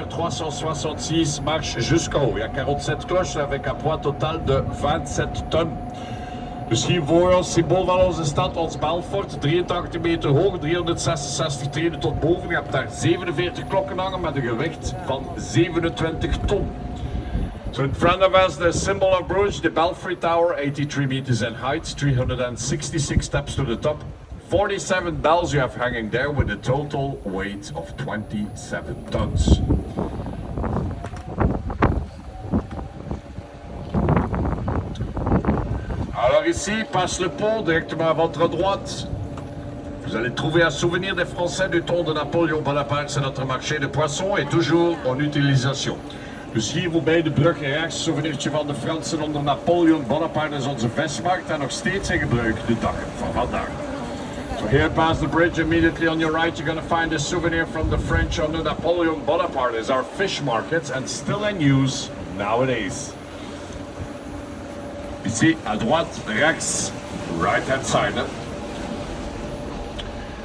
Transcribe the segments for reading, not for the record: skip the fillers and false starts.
RER 366 marche jusqu'en haut. Il y a 47 cloches avec un poids total de 27 tonnes. Dus hier voor ons, symbool van onze stad, ons Belfort, 83 meter hoog, 366 treden tot boven. Je hebt daar 47 klokken hangen met een gewicht van 27 ton. So in front of us, the symbol of Brugge, the Belfry Tower, 83 meters in height, 366 steps to the top. 47 bells you have hanging there with a total weight of 27 tons. Alors ici, passe le pont directement à votre droite. Vous allez trouver un souvenir des Français du temps de Napoleon Bonaparte. C'est notre marché de poissons et toujours en utilisation. Dus hier voorbij de brug rechts, souvenirtje van de Fransen onder Napoleon Bonaparte is onze vestmarkt en nog steeds in gebruik de dag van vandaag. So here past the bridge, immediately on your right, you're going to find a souvenir from the French under Napoleon Bonaparte. It's our fish market and still in use nowadays. Ici, à droite, rechts, right hand side.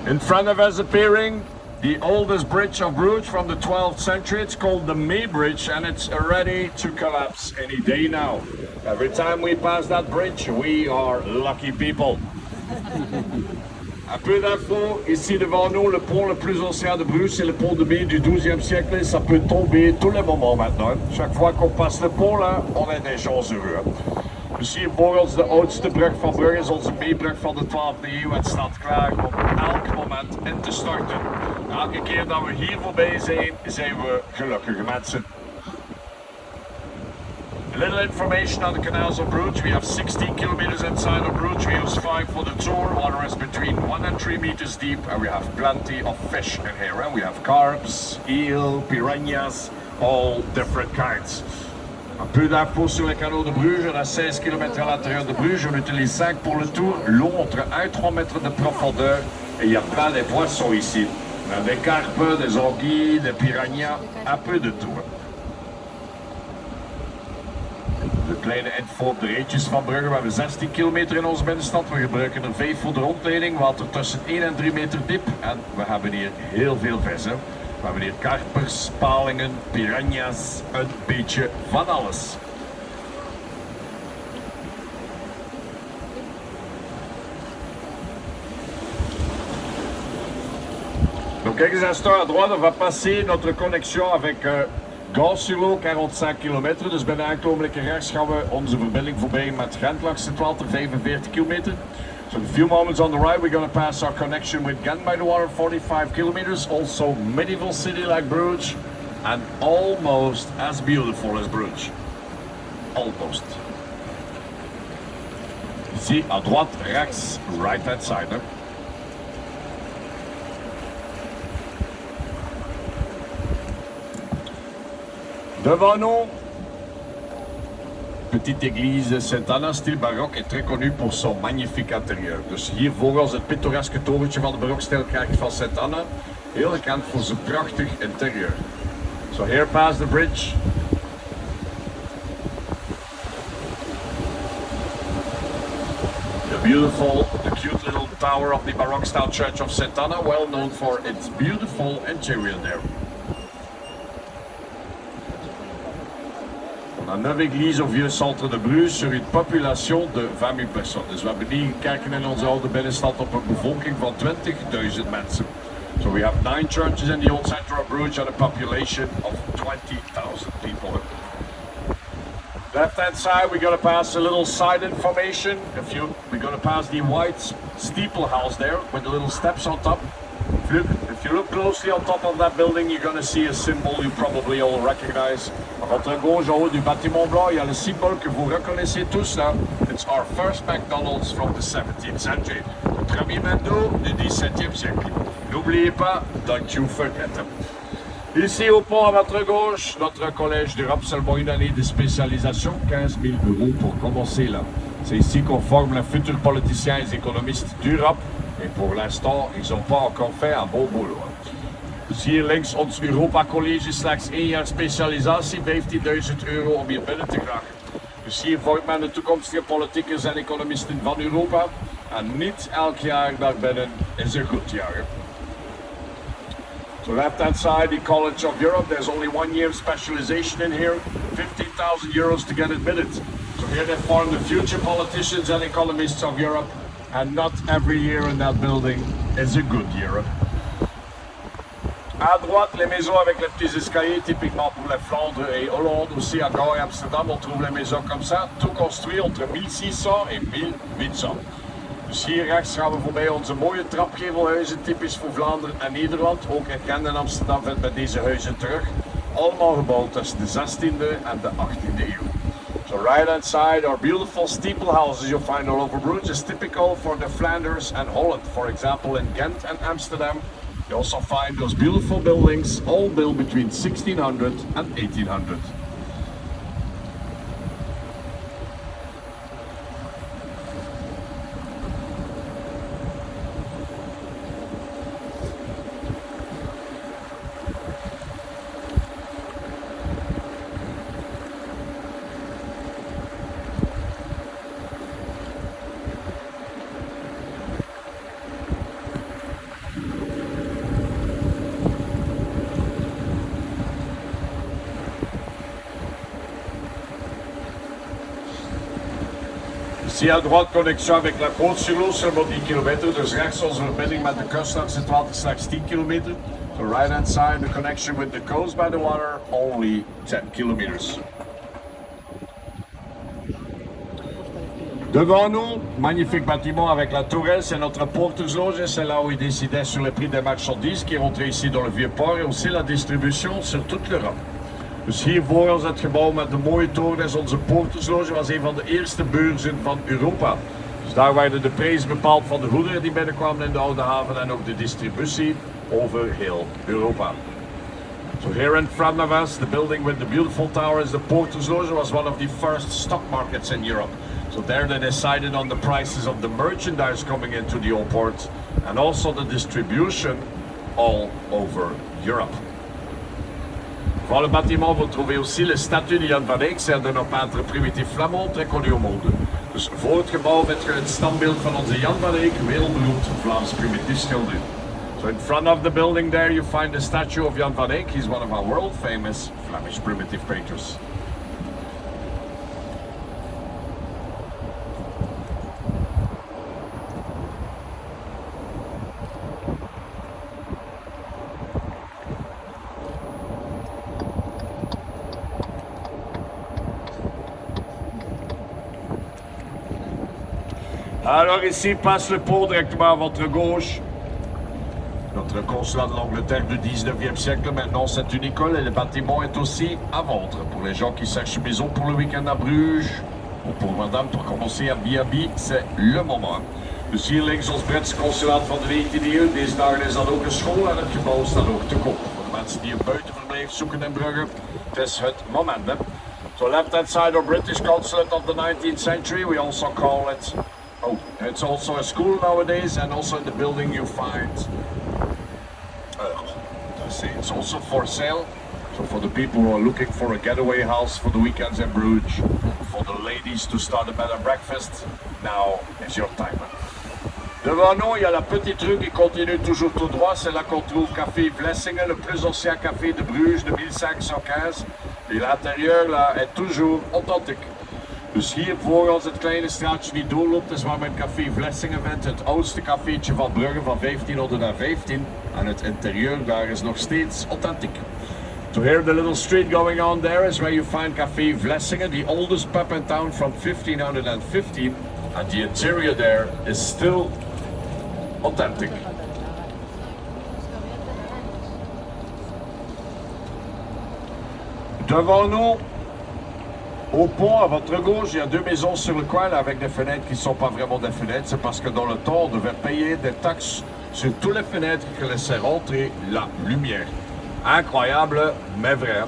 In front of us appearing, the oldest bridge of Brugge from the 12th century. It's called the May Bridge and it's ready to collapse any day now. Every time we pass that bridge, we are lucky people. Un peu d'infos, ici devant nous, le pont le plus ancien de Brugge, c'est le pont de Mai du 12e siècle. Ça peut tomber tous les moments maintenant. Chaque fois qu'on passe le pont là, on est des gens heureux. Dus hier voor ons de oudste brug van Brugge is onze meebrug van de 12e eeuw. Het staat klaar om elk moment in te starten. Elke keer dat we hier voorbij zijn, zijn we gelukkige mensen. A little information on the canals of Brugge. We have 16 kilometers inside of Brugge. We use 5 for the tour. Water is between 1 and 3 meters deep and we have plenty of fish in here. And we have carps, eel, piranhas, all different kinds. Un peu d'infos sur le canal de Brugge, on a 16 km à l'intérieur de Brugge, on utilise 5 pour le tour, l'eau entre 1 et 3 mètres de profondeur et il y a plein de poissons ici. On a des carpes, des anguilles, des piranhas, un peu de tout. De kleine info op de reetjes van Brugge, we hebben 16 kilometer in onze binnenstad, we gebruiken er 5 voor de rondleiding, water tussen 1 en 3 meter diep en we hebben hier heel veel vissen. We hebben hier karpers, palingen, piranhas, een beetje van alles. Donc quelques instants à droite, on va passer notre connexion avec Gans-sur-Lot, 45 kilometer. Dus binnen enkele ogenblikken rechts gaan we onze verbinding voorbij met Gent langs het water, 45 kilometer. So in a few moments on the right, we're going to pass our connection with Ghent by the water, 45 kilometers. Also medieval city like Brugge, and almost as beautiful as Brugge. Almost. Ici, à droite, rechts, right hand side. Hein? Devant nous, petite église Saint-Anna, style baroque, est très connue pour son magnifique intérieur. Dus hier voor ons het pittoreske torentje van de barokstijlkerk van Saint-Anna, heel gekend voor zijn prachtig interieur. So here past the bridge. The cute little tower of the baroque style church of Saint-Anna, well known for its beautiful interior there. On a 9 églises au vieux centre de Brugge sur une population de 20 000 personnes. Dus we hebben 9 kerken in onze oude binnenstad op een bevolking van 20.000 mensen. So we have 9 churches in the old center of Brugge and a population of 20,000 people. Left hand side, we're going to pass a little side information. We're going to pass the white steeple house there with the little steps on top. If you look closely on top of that building, you're going to see a symbol you probably all recognize. À votre gauche, en haut du bâtiment blanc, il y a le symbole que vous reconnaissez tous là. It's our first McDonald's from the 17th century. Notre ami McDo du 17e siècle. N'oubliez pas, don't you forget. Ici au pont à votre gauche, notre collège d'Europe, seulement une année de spécialisation, 15 000 € pour commencer là. C'est ici qu'on forme les futurs politiciens et économistes d'Europe. Et pour l'instant, ils n'ont pas encore fait un bon boulot. Dus hier links ons Europa College, slechts 1 jaar specialisatie, 15.000 € om hier binnen te geraken. Dus hier vormt men de toekomstige politicus en economisten van Europa. En niet elk jaar daar binnen is een goed jaar. So left-hand side, the College of Europe. There's only 1 year specialization in here. 15,000 euros to get admitted. So here they form the future politicians and economists of Europe. And not every year in that building is a good year. À droite, les maisons avec les petits escaliers, typiquement pour la Flandre et Hollande, aussi à Gand et Amsterdam, on trouve les maisons comme ça, tout construit entre 1600 en 1800. Dus hier rechts gaan we voorbij onze mooie trapgevelhuizen, typisch voor Vlaanderen en Nederland. Ook herkend in Amsterdam vindt men deze huizen terug. Allemaal gebouwd tussen de 16e en de 18e eeuw. So right hand side are beautiful steeple houses you'll find all over Brugge. It's typical for the Flanders and Holland. For example, in Ghent and Amsterdam, you also find those beautiful buildings, all built between 1600 and 1800. Ici à droite, connexion avec la côte sur l'eau, seulement 10 km. Dus rechts onze verbinding met de kust langs het water slechts 10 kilometer. So right hand side, the connection with the coast by the water, only 10 kilometers. Devant nous, magnifique bâtiment avec la tourelle, c'est notre portersloge et c'est là où ils décidaient sur le prix des marchandises qui rentraient ici dans le Vieux-Port et aussi la distribution sur toute l'Europe. Dus hier voor ons het gebouw met de mooie toren is onze portersloge, was een van de eerste beurzen van Europa. Dus daar werden de prijzen bepaald van de goederen die binnenkwamen in de Oude Haven en ook de distributie over heel Europa. So here in front of us, the building with the beautiful towers, the portersloge, was one of the first stock markets in Europe. So there they decided on the prices of the merchandise coming into the old port and also the distribution all over Europe. Dans le bâtiment, vous trouvez aussi le statue de Jan van Eyck, c'est un peintre primitief flamand, très connu au monde. Dus voor het gebouw vindt je het standbeeld van onze Jan van Eyck, wereldberoemd Vlaams primitief schilder. So in front of the building there you find the statue of Jan van Eyck. He's one of our world famous Flemish primitive painters. Alors ici passe le pont directement à votre gauche. Notre consulat de l'Angleterre du 19e siècle, maintenant c'est une école et le bâtiment est aussi à vendre. Pour les gens qui cherchent maison pour le week-end à Brugge, ou pour madame pour commencer à B&B, c'est le moment. Dus hier links ons Britse consulaat van de 19e eeuw. Deze dagen is dat ook een school en het gebouw staat ook te koop. Voor de mensen die een buitenverblijf zoeken in Brugge, het is het moment. Hè? So left hand side of British consulate of the 19th century, we also call it. Oh, it's also a school nowadays, and also in the building you find. It's also for sale. So for the people who are looking for a getaway house for the weekends in Brugge, for the ladies to start a bed and breakfast, now is your time. Devant nous, il y a la petite rue qui continue toujours tout droit. C'est là qu'on trouve Café Vlessingen, le plus ancien café de Brugge de 1515. Et l'intérieur là est toujours authentique. Dus hier voor ons het kleine straatje die doorloopt is waar men Café Vlessingen vindt. Het oudste cafeetje van Brugge van 1515. En het interieur daar is nog steeds authentiek. So here the little street going on there is where you find Café Vlessingen, the oldest pub in town from 1515. And the interior there is still authentic. Devant nous, au pont, à votre gauche, il y a deux maisons sur le coin là, avec des fenêtres qui ne sont pas vraiment des fenêtres. C'est parce que dans le temps, on devait payer des taxes sur toutes les fenêtres qui laissaient rentrer la lumière. Incroyable, mais vrai.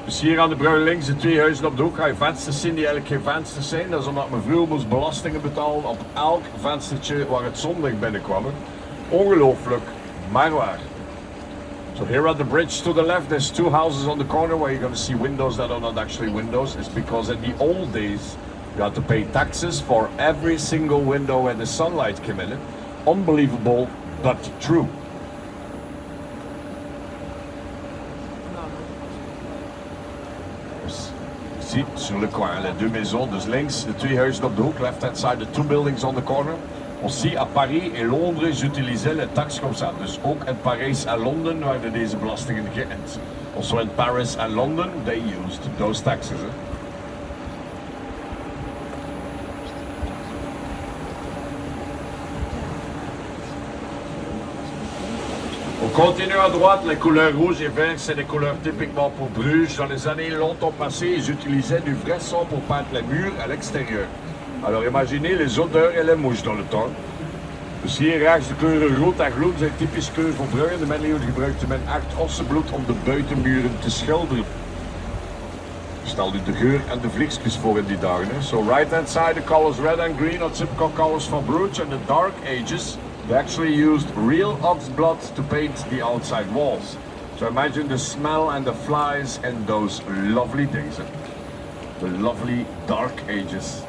Dus hier aan de brug links, de twee huizen op de hoek, ga je vensters zien die eigenlijk geen vensters zijn. Dat is omdat men vroeger moest belastingen betalen op elk venstertje waar het zonlicht binnenkwam. Ongelooflijk, maar waar. So here at the bridge to the left, there's two houses on the corner where you're going to see windows that are not actually windows. It's because in the old days, you had to pay taxes for every single window where the sunlight came in. Unbelievable, but true. Ici, sur le coin, les deux maisons, dus links de twee huizen op de hoek, left-hand side, the two buildings on the corner. Aussi, à Paris et Londres, ils utilisaient les taxes comme ça. Dus ook in Parijs en Londen werden deze belastingen geïnd. Also in Paris and London, they used those taxes. On continue à droite, les couleurs rouges et vertes, c'est des couleurs typiquement pour Bruges. Dans les années longtemps passées, ils utilisaient du vrai sang pour peindre les murs à l'extérieur. Alors imaginez les odeurs et les mouches dans le temps. Dus hier rechts de kleuren rood en groen zijn typisch kleur voor Brugge. De middeleeuwen gebruikte men echt ossenbloed om de buitenmuren te schilderen. Stel u de geur en de vliegjes voor in die dagen. So right hand side the colors red and green are typical colors from Brugge. In the dark ages they actually used real ox blood to paint the outside walls. So imagine the smell and the flies in those lovely days. The lovely dark ages.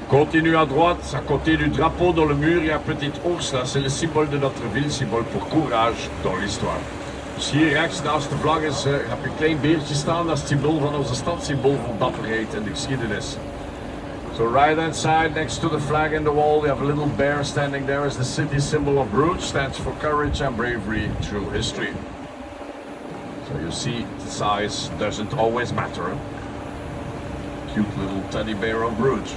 Continue à droite, à côté du drapeau dans le mur, il y a un petit ours, là c'est le symbole de notre ville, symbole pour courage dans l'histoire. Dus hier rechts naast de vlag heb je een klein beertje staan, dat is het symbool van onze stad, symbool van dapperheid en de geschiedenis. So right hand side, next to the flag in the wall, we have a little bear standing there as the city symbol of Brugge, stands for courage and bravery through history. So you see, the size doesn't always matter. Cute little teddy bear of Brugge.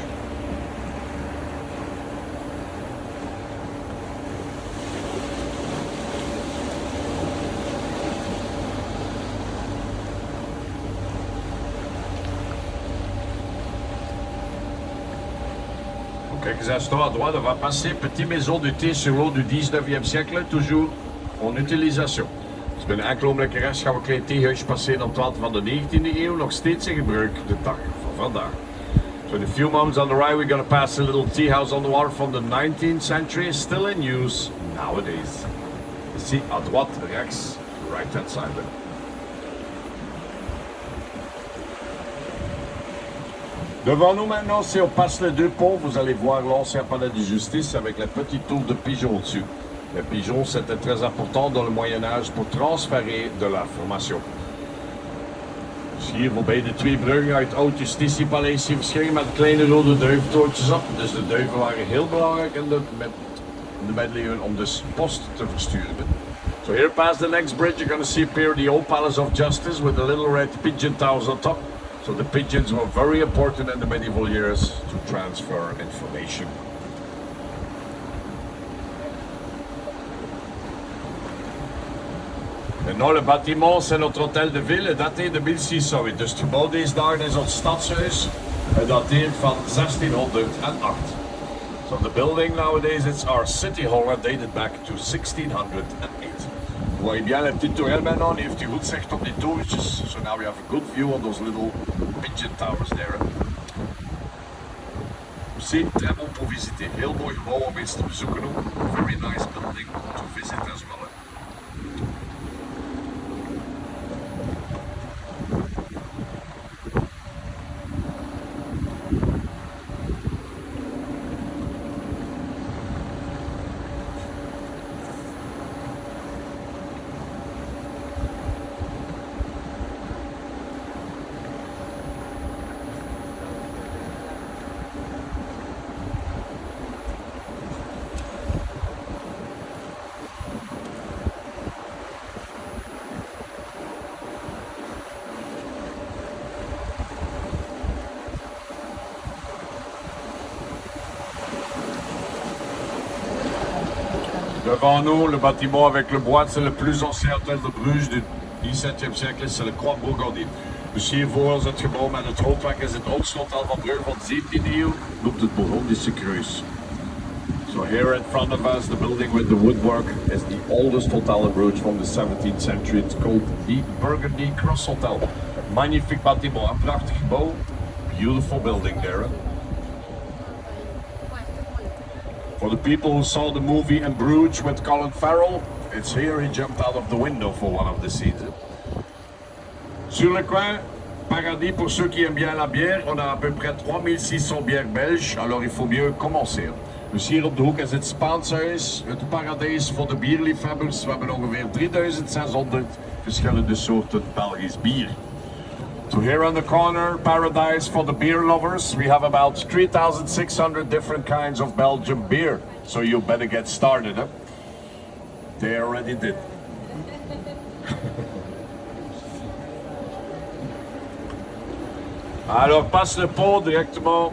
Quelques instants à droite, on va passer petite maison de thé sur l'eau du 19e siècle, toujours en utilisation. Dus binnen enkele ogenblikken rechts gaan we een klein theehuisje passeren op het water van de 19e eeuw, nog steeds in gebruik de dag van vandaag. So in a few moments on the right we're going to pass a little tea house on the water from the 19th century, still in use nowadays. Ici à droite, rechts, right hand side there. Devant nous maintenant, si on passe les deux ponts, vous allez voir l'ancien palais de justice avec la petite tour de pigeons au-dessus. Les pigeons, c'était très important dans le Moyen-Âge pour transférer de l'information. Dus hier voorbij de twee bruggen uit het oud justitiepaleis zien verschillen met kleine rode duiventoortjes op. Dus de duiven waren heel belangrijk in de middeleeuwen om dus post te versturen. So here past the next bridge you're going to see appear the old Palace of Justice with the little red pigeon towers on top. So the pigeons were very important in the medieval years to transfer information. Maintenant, le bâtiment, c'est notre hôtel de ville, daté de 1608. Dus het gebouw deze dagen is ons stadshuis, dateert van 1608. So the building nowadays, it's our city hall, dated back to 1608. Vous voyez bien les petites tourelles maintenant, on heeft u goed zicht op die torentjes. So now we have a good view on those little pigeon towers there. Aussi, très bon pour visiter. Heel mooi gebouw om eens te bezoeken ook. Very nice building to visit as well. Devant nous, le bâtiment avec le bois, c'est le plus ancien hôtel de Bruges du 17e siècle, c'est le Croix Bourgondier. Dus hier voor ons het gebouw met het hoofdwerk is het oudste hotel van Brugge van de 17e eeuw, noemt het Bourgondische Kruis. So here in front of us, the building with the woodwork is the oldest hotel in Bruges from the 17th century. It's called the Burgundy Cross Hotel. Magnifiek bâtiment, een prachtig gebouw, beautiful building there. For the people who saw the movie in Bruges with Colin Farrell, it's here he jumped out of the window for one of the scenes. Sur le coin, paradis pour ceux qui aiment bien la bière. On a à peu près 3600 bières belges, alors il faut mieux commencer. Dus hier op de hoek is het Spaanse huis, het paradijs voor de bierliefhebbers. We hebben ongeveer 3600 verschillende soorten Belgisch bier. So here on the corner, paradise for the beer lovers. We have about 3,600 different kinds of Belgian beer. So you better get started, huh? They already did. Alors, passe le pont directement.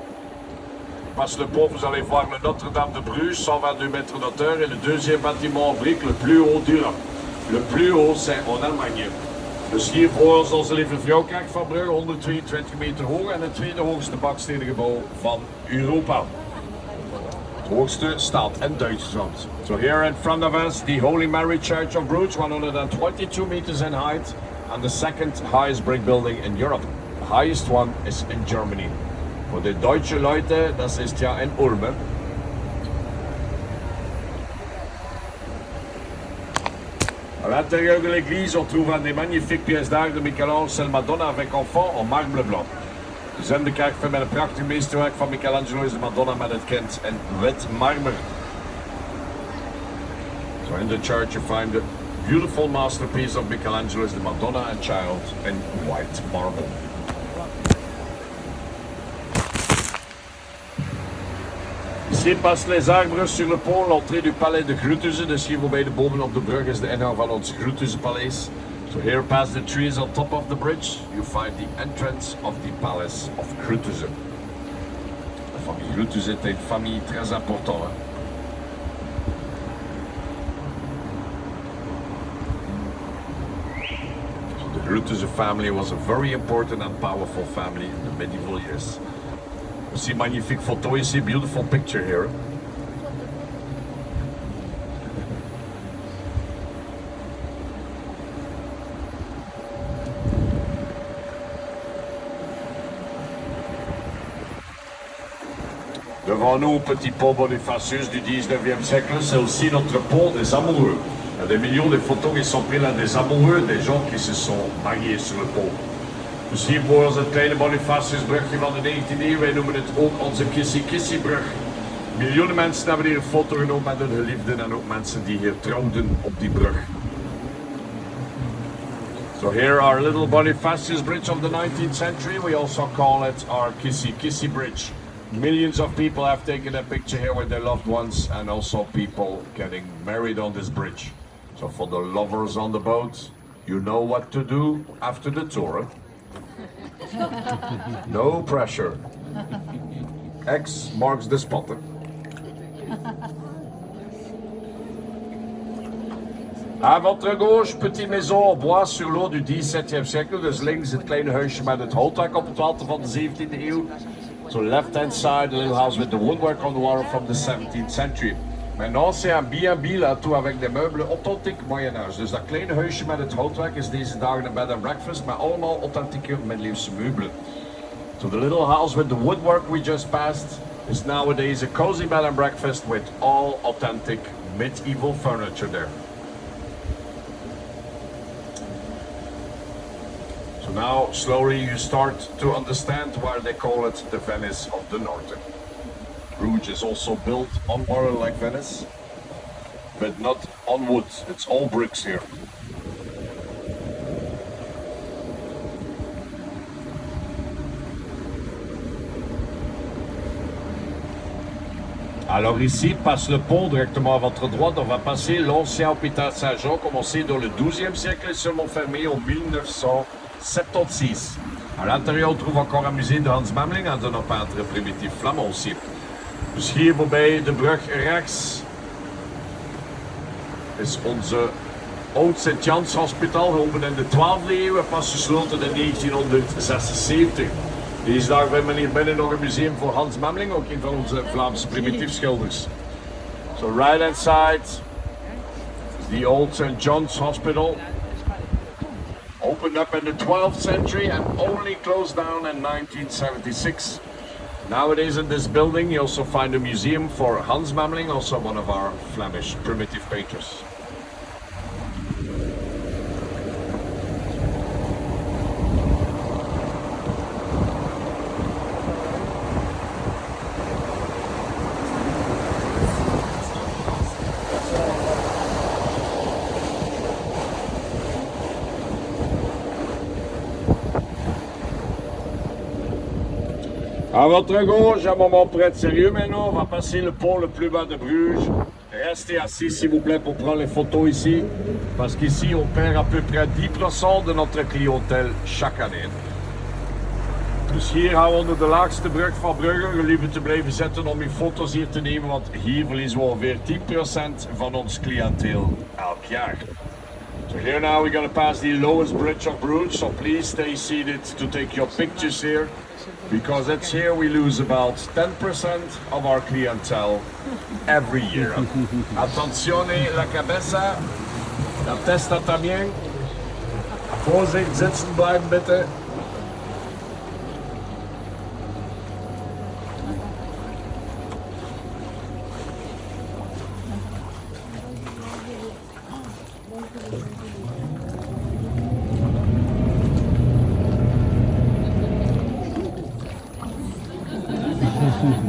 Passe le pont, vous allez voir le Notre-Dame de Brugge, 122 mètres d'auteur, et le deuxième bâtiment en briques, le plus haut d'Europe. Le plus haut, c'est en Allemagne. Dus hier voor ons onze Lieve Vrouwkerk van Brugge, 122 meter hoog en het tweede hoogste bakstenengebouw van Europa. Het hoogste staat in Duitsland. So here in front of us, the Holy Mary Church of Bruges, 122 meters in height, and the second highest brick building in Europe. The highest one is in Germany. Voor de Duitse Leute, das ist ja in Ulm. À l'intérieur de l'église, on trouve un des magnifiques pièces d'art de Michel-Ange, c'est la Madonna avec enfant en marbre blanc. We zijn de kerk met een prachtig meesterwerk van Michelangelo, is de Madonna met het kind in wit marmer. So in the church you find a beautiful masterpiece of Michelangelo, is the Madonna and Child in white marble. Ici passent les arbres sur le pont, l'entrée du palais de Grutuze. Dus hier voorbij de bomen op de brug is de ingang van ons Grutuze-paleis. So here past the trees on top of the bridge, you find the entrance of the palace of Grutuze. La famille Grutuze est une famille très importante. So the Grutuze family was a very important and powerful family in the medieval years. You see magnifique photo ici, beautiful picture here. Devant nous, petit pont Bonifacius du 19e siècle, c'est aussi notre pont des amoureux. Il y a des millions de photos qui sont prises là des amoureux, des gens qui se sont mariés sur le pont. Dus hier voor ons het kleine Bonifaciusbrugje van de 19e eeuw. Wij noemen het ook onze Kissy-Kissy-brug. Miljoenen mensen hebben hier een foto genomen met hun geliefden en ook mensen die hier trouwden op die brug. So here our little Bonifacius bridge of the 19th century. We also call it our Kissy-Kissy bridge. Millions of people have taken a picture here with their loved ones, and also people getting married on this bridge. So for the lovers on the boat, you know what to do after the tour. No pressure. X marks the spot. À votre gauche, petite maison en bois sur l'eau du 17e siècle. Dus links het kleine huisje met het houtwerk op het water van de 17e eeuw. So left hand side, a little house with the woodwork on the water from the 17th century. Maintenant, c'est un B&B là, tout avec des meubles authentiques Moyen-Âge. Dus dat kleine huisje met het houtwerk is deze dagen een bed and breakfast, maar allemaal authentieke middeleeuwse meubelen. So the little house with the woodwork we just passed is nowadays a cozy bed and breakfast with all authentic medieval furniture there. So now, slowly you start to understand why they call it the Venice of the North. Brugge is also built on water like Venice, but not on wood. It's all bricks here. Alors ici, passe le pont directement à votre droite. On va passer l'ancien hôpital Saint-Jean, commencé dans le 12e siècle et seulement fermé en 1976. À l'intérieur, on trouve encore un musée de Hans Memling, un de nos peintres primitifs flamands aussi. Dus hier voorbij de brug rechts is onze oud Sint-Jans Hospital, geopend in de 12e eeuw en pas gesloten in 1976. Deze dag hebben we hier binnen nog een museum voor Hans Memling, ook een van onze Vlaamse primitiefschilders. So right hand side is the old St. John's Hospital. Opened up in the 12th century and only closed down in 1976. Nowadays in this building you also find a museum for Hans Memling, also one of our Flemish primitive painters. À votre gauche, un moment près de sérieux maintenant, on va passer le pont le plus bas de Bruges. Restez assis s'il vous plaît pour prendre les photos ici, parce qu'ici on perd à peu près 10% de notre clientèle chaque année. Dus hier houden we de laagste brug van Brugge liever te blijven zetten om uw foto's hier te nemen, want hier verliezen we ongeveer 10% van ons cliënteel elk jaar. So here now we're going to pass the lowest bridge of Brugge, so please stay seated to take your pictures here, because it's here we lose about 10% of our clientele every year. Attenzione la cabeza, la testa también. Vorsicht, sitzen bleiben bitte.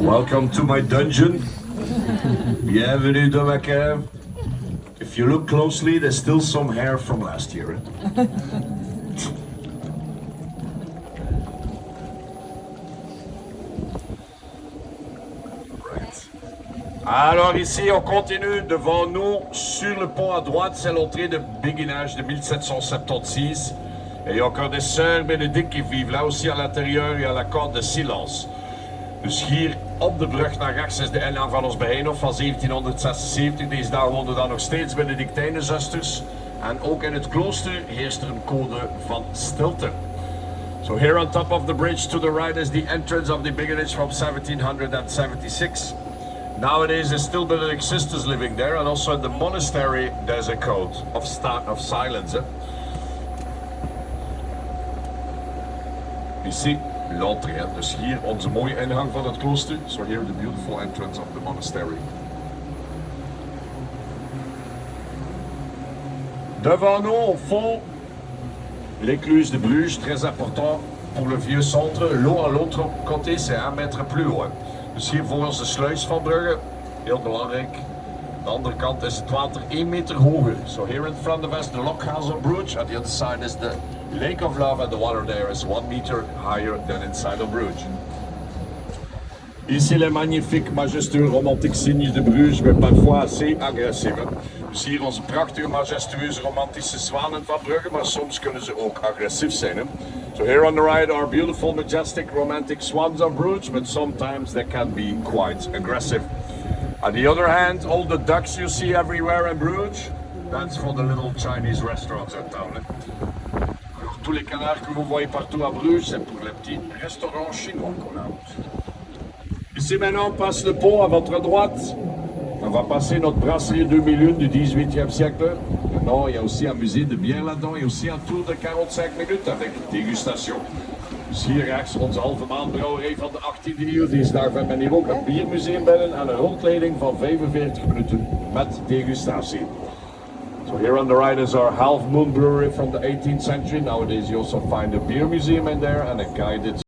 Welcome to my dungeon. Bienvenue dans ma cave. If you look closely, there's still some hair from last year. Right. Alors ici, on continue devant nous sur le pont à droite, c'est l'entrée de béguinage de 1776. Et il y a encore des sœurs bénédictes qui vivent là aussi à l'intérieur et à la corde de silence. Dus hier op de brug naar rechts is de ingang van ons Bijeenhof van 1776. Deze dagen woonden daar nog steeds Benedictijnenzusters. En ook in het klooster heerst er een code van stilte. So here on top of the bridge to the right is the entrance of the beguinage from 1776. Nowadays there's still Benedict sisters living there, and also in the monastery there's a code of silence. Ici. L'entrée, dus hier onze mooie ingang van het klooster. So here the beautiful entrance of the monastery. Devant nous, au fond, l'écluse de Bruges, très important pour le vieux centre. L'eau à l'autre côté, c'est 1 mètre plus haut. Dus hier voor ons de sluis van Brugge, heel belangrijk. Aan de andere kant is het water 1 meter hoger. So here in front of us, the lockhouse of Bruges. At the other side is the Lake of Love, and the water there is 1 meter higher than inside of Brugge. Ici les magnifiques, majestueux, romantiques signes de Bruges, mais parfois assez agressief. Dus hier onze prachtige, majestueuze, romantische zwanen van Brugge, maar soms kunnen ze ook agressief zijn. So here on the right are beautiful, majestic, romantic swans of Bruges, but sometimes they can be quite aggressive. On the other hand, all the ducks you see everywhere in Bruges, that's for the little Chinese restaurants in town. Tous les canards que vous voyez partout à Bruges, c'est pour les petits restaurants chinois qu'on a. Ici maintenant, on passe le pont à votre droite. On va passer notre brasserie 2001 du 18e siècle. Maintenant, il y a aussi un musée de bière là-dedans et aussi un tour de 45 minutes avec dégustation. Dus hier rechts onze halve maandbrouwerij van de 18e eeuw. Deze dag vindt men hier ook een biermuseum binnen en een rondleiding van 45 minuten met degustatie. So here on the right is our Half Moon Brewery from the 18th century. Nowadays you also find a beer museum in there and a guided